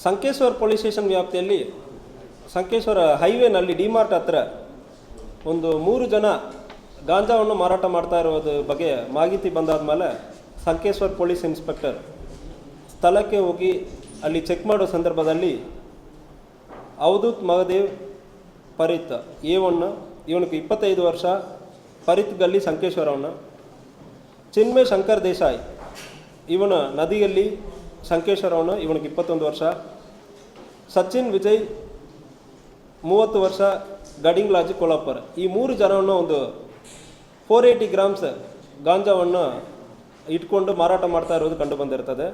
Sankeshwar police station ವ್ಯಾಪ್ತಿಯಲ್ಲಿ ಸಂಕೇಶ್ವರ ಹೈವೇನಲ್ಲಿ ಡಿಮಾರ್ಟ್ ಹತ್ರ ಒಂದು 3 ಜನ ಗಾಂಜಾವನ್ನು ಮಾರಾಟ ಮಾಡ್ತಾ ಇರೋದ್ರ ಬಗ್ಗೆ ಮಾಹಿತಿ ಬಂದಾದ ಮೇಲೆ ಸಂಕೇಶ್ವರ ಪೊಲೀಸ್ ಇನ್ಸ್ಪೆಕ್ಟರ್ ಸ್ಥಳಕ್ಕೆ ಹೋಗಿ ಅಲ್ಲಿ ಚೆಕ್ ಮಾಡೋ ಸಂದರ್ಭದಲ್ಲಿ ಅವಧೂತ್ ಮಹದೇವ್ ಪರಿತ್ A1 ಇವನಿಗೆ 25 ವರ್ಷ, ಪರಿತ್ ಗಲ್ಲಿ ಸಂಕೇಶ್ವರವನ್ನ, ಚಿನ್ಮಯ್ ಶಂಕರ್ ದೇಸಾಯಿ ಇವನ ನದಿಯಲ್ಲಿ ಸಂಕೇಶ್ವರವನ್ನ ಇವನಿಗೆ 21 ವರ್ಷ, ಸಚಿನ್ ವಿಜಯ್ 30 ವರ್ಷ ಗಡಿಂಗ್ ಲಾಜಿ ಕೊಲ್ಲಾಪುರ. ಈ 3 ಜನವನ್ನು ಒಂದು 480 ಗ್ರಾಮ್ಸ್ ಗಾಂಜಾವನ್ನು ಇಟ್ಕೊಂಡು ಮಾರಾಟ ಮಾಡ್ತಾ ಇರೋದು ಕಂಡು ಬಂದಿರ್ತದೆ.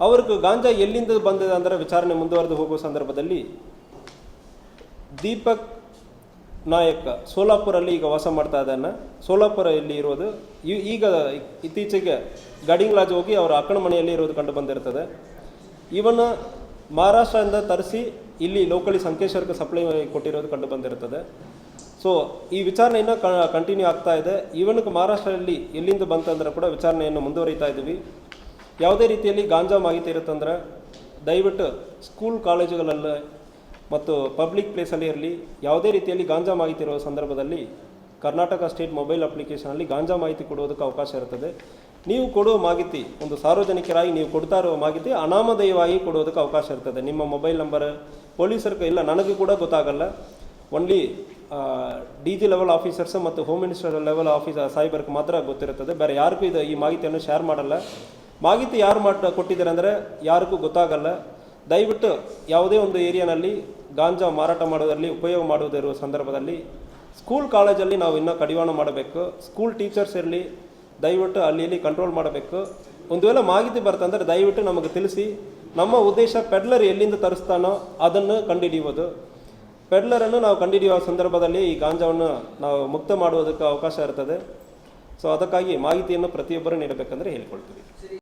ಅವ್ರಿಗೆ ಗಾಂಜಾ ಎಲ್ಲಿಂದ ಬಂದಿದೆ ಅಂದರೆ ವಿಚಾರಣೆ ಮುಂದುವರೆದು ಹೋಗುವ ಸಂದರ್ಭದಲ್ಲಿ ದೀಪಕ್ ನಾಯಕ್ ಸೋಲಾಪುರಲ್ಲಿ ಈಗ ವಾಸ ಮಾಡ್ತಾ ಇದ್ದಾನೆ. ಸೋಲಾಪುರ ಇಲ್ಲಿ ಇರೋದು, ಈಗ ಇತ್ತೀಚೆಗೆ ಗಡಿಂಗ್ ಲಾಜ್ ಹೋಗಿ ಅವರ ಅಕ್ಕನ ಮನೆಯಲ್ಲಿ ಇರೋದು ಕಂಡು ಬಂದಿರ್ತದೆ. ಇವನ್ನ ಮಹಾರಾಷ್ಟ್ರದಿಂದ ತರಿಸಿ ಇಲ್ಲಿ ಲೋಕಲಿ ಸಂಕೇಶ್ವರಕ್ಕೆ ಸಪ್ಲೈ ಕೊಟ್ಟಿರೋದು ಕಂಡು ಬಂದಿರ್ತದೆ. ಸೊ ಈ ವಿಚಾರಣೆ ಇನ್ನೂ ಕಂಟಿನ್ಯೂ ಆಗ್ತಾ ಇದೆ. ಇವನಿಗೆ ಮಹಾರಾಷ್ಟ್ರದಲ್ಲಿ ಎಲ್ಲಿಂದ ಬಂತಂದ್ರೆ ಕೂಡ ವಿಚಾರಣೆಯನ್ನು ಮುಂದುವರಿತಾ ಇದ್ದೀವಿ. ಯಾವುದೇ ರೀತಿಯಲ್ಲಿ ಗಾಂಜಾ ಮಾಹಿತಿ ಇರುತ್ತಂದ್ರೆ ದಯವಿಟ್ಟು ಸ್ಕೂಲ್ ಕಾಲೇಜುಗಳಲ್ಲಿ ಮತ್ತು ಪಬ್ಲಿಕ್ ಪ್ಲೇಸಲ್ಲಿ ಇರಲಿ, ಯಾವುದೇ ರೀತಿಯಲ್ಲಿ ಗಾಂಜಾ ಮಾಹಿತಿ ಇರುವ ಸಂದರ್ಭದಲ್ಲಿ ಕರ್ನಾಟಕ ಸ್ಟೇಟ್ ಮೊಬೈಲ್ ಅಪ್ಲಿಕೇಶನಲ್ಲಿ ಗಾಂಜಾ ಮಾಹಿತಿ ಕೊಡುವುದಕ್ಕೆ ಅವಕಾಶ ಇರ್ತದೆ. ನೀವು ಕೊಡುವ ಮಾಹಿತಿ ಒಂದು ಸಾರ್ವಜನಿಕರಾಗಿ ನೀವು ಕೊಡ್ತಾ ಇರುವ ಮಾಹಿತಿ ಅನಾಮಧೇಯವಾಗಿ ಕೊಡುವುದಕ್ಕೆ ಅವಕಾಶ ಇರ್ತದೆ. ನಿಮ್ಮ ಮೊಬೈಲ್ ನಂಬರ್ ಪೊಲೀಸರಿಗೆ ಇಲ್ಲ, ನನಗೂ ಕೂಡ ಗೊತ್ತಾಗಲ್ಲ. ಓನ್ಲಿ DG ಲೆವೆಲ್ ಆಫೀಸರ್ಸ್ ಮತ್ತು ಹೋಮ್ ಮಿನಿಸ್ಟರ್ ಲೆವೆಲ್ ಆಫೀಸರ್ ಸಾಹೇಬರಿಗೆ ಮಾತ್ರ ಗೊತ್ತಿರುತ್ತದೆ. ಬೇರೆ ಯಾರಿಗೂ ಈ ಮಾಹಿತಿಯನ್ನು ಶೇರ್ ಮಾಡಲ್ಲ. ಮಾಹಿತಿ ಯಾರು ಕೊಟ್ಟಿದ್ದಾರೆ ಅಂದರೆ ಯಾರಿಗೂ ಗೊತ್ತಾಗಲ್ಲ. ದಯವಿಟ್ಟು ಯಾವುದೇ ಒಂದು ಏರಿಯಾನಲ್ಲಿ ಗಾಂಜಾ ಮಾರಾಟ ಮಾಡೋದರಲ್ಲಿ ಉಪಯೋಗ ಮಾಡುವುದಿರುವ ಸಂದರ್ಭದಲ್ಲಿ ಸ್ಕೂಲ್ ಕಾಲೇಜಲ್ಲಿ ನಾವು ಇನ್ನೂ ಕಡಿವಾಣ ಮಾಡಬೇಕು. ಸ್ಕೂಲ್ ಟೀಚರ್ಸ್ ಇರಲಿ, ದಯವಿಟ್ಟು ಅಲ್ಲಿ ಕಂಟ್ರೋಲ್ ಮಾಡಬೇಕು. ಒಂದು ವೇಳೆ ಮಾಹಿತಿ ಬರ್ತಂದರೆ ದಯವಿಟ್ಟು ನಮಗೆ ತಿಳಿಸಿ. ನಮ್ಮ ಉದ್ದೇಶ ಪೆಡ್ಲರ್ ಎಲ್ಲಿಂದ ತರಿಸ್ತಾನೋ ಅದನ್ನು ಕಂಡುಹಿಡಿಯುವುದು. ಪೆಡ್ಲರನ್ನು ನಾವು ಕಂಡುಹಿಡಿಯುವ ಸಂದರ್ಭದಲ್ಲಿ ಈ ಗಾಂಜಾವನ್ನು ನಾವು ಮುಕ್ತ ಮಾಡುವುದಕ್ಕೆ ಅವಕಾಶ ಇರ್ತದೆ. ಸೊ ಅದಕ್ಕಾಗಿ ಮಾಹಿತಿಯನ್ನು ಪ್ರತಿಯೊಬ್ಬರು ನೀಡಬೇಕಂದ್ರೆ ಹೇಳ್ಕೊಳ್ತೀವಿ.